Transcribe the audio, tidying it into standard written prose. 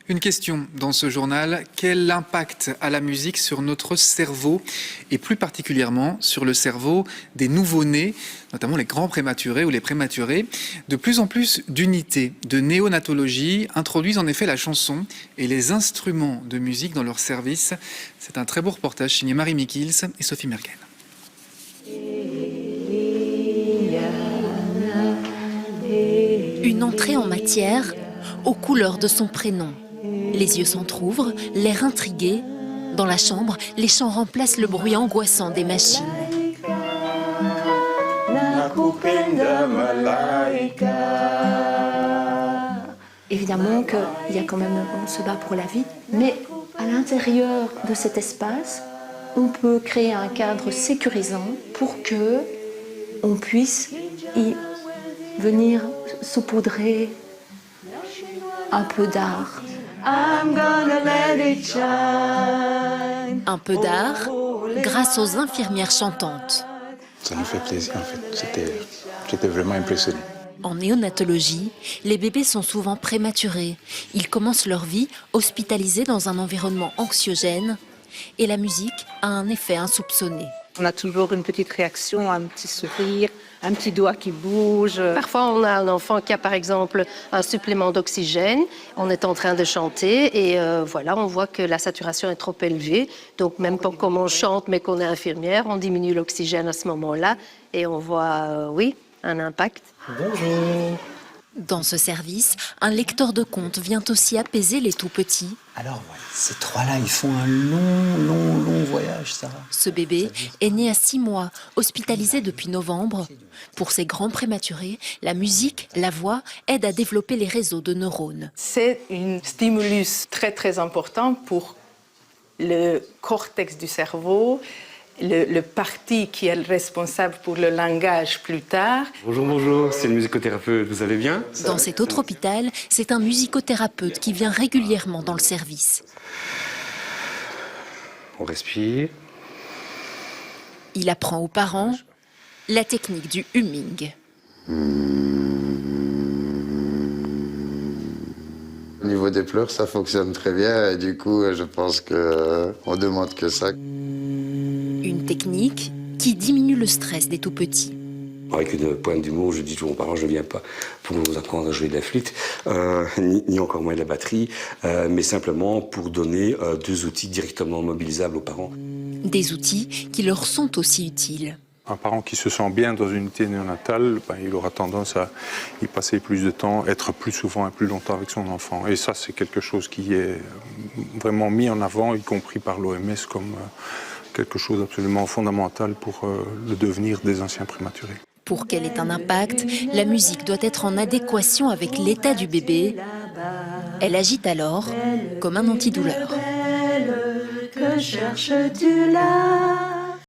Une question dans ce journal, quel impact a la musique sur notre cerveau et plus particulièrement sur le cerveau des nouveau-nés, notamment les grands prématurés ou les prématurés. De plus en plus d'unités de néonatologie introduisent en effet la chanson et les instruments de musique dans leur service. C'est un très beau reportage signé Marie Mikils et Sophie Mergen. Une entrée en matière aux couleurs de son prénom. Les yeux s'entr'ouvrent, l'air intrigué. Dans la chambre, les chants remplacent le bruit angoissant des machines. Évidemment qu'il y a quand même, on se bat pour la vie, mais à l'intérieur de cet espace, on peut créer un cadre sécurisant pour que on puisse y venir saupoudrer un peu d'art. Un peu d'art grâce aux infirmières chantantes. Ça nous fait plaisir en fait, j'étais vraiment impressionné. En néonatologie, les bébés sont souvent prématurés. Ils commencent leur vie hospitalisés dans un environnement anxiogène et la musique a un effet insoupçonné. On a toujours une petite réaction, un petit sourire, un petit doigt qui bouge. Parfois, on a un enfant qui a par exemple un supplément d'oxygène. On est en train de chanter et voilà, on voit que la saturation est trop élevée. Donc même comme on chante mais qu'on est infirmière, on diminue l'oxygène à ce moment-là et on voit, oui, un impact. Bonjour. Dans ce service, un lecteur de contes vient aussi apaiser les tout-petits. Alors voilà, ces trois-là, ils font un long voyage, Sarah. Ce bébé est né à 6 mois, hospitalisé depuis novembre. Pour ces grands prématurés, la musique, la voix, aide à développer les réseaux de neurones. C'est un stimulus très important pour le cortex du cerveau, le parti qui est responsable pour le langage plus tard. Bonjour, c'est le musicothérapeute, vous allez bien? Dans cet autre hôpital, c'est un musicothérapeute qui vient régulièrement dans le service. On respire. Il apprend aux parents la technique du humming. Au niveau des pleurs, ça fonctionne très bien et du coup, je pense qu'on demande que ça. Une technique qui diminue le stress des tout-petits. Avec une pointe d'humour, je dis toujours aux parents, je ne viens pas pour vous apprendre à jouer de la flûte, ni encore moins de la batterie, mais simplement pour donner 2 outils directement mobilisables aux parents. Des outils qui leur sont aussi utiles. Un parent qui se sent bien dans une unité néonatale, il aura tendance à y passer plus de temps, être plus souvent et plus longtemps avec son enfant. Et ça, c'est quelque chose qui est vraiment mis en avant, y compris par l'OMS, comme quelque chose d'absolument fondamental pour le devenir des anciens prématurés. Pour qu'elle ait un impact, la musique doit être en adéquation avec l'état du bébé. Elle agit alors comme un antidouleur. Que cherches-tu là ?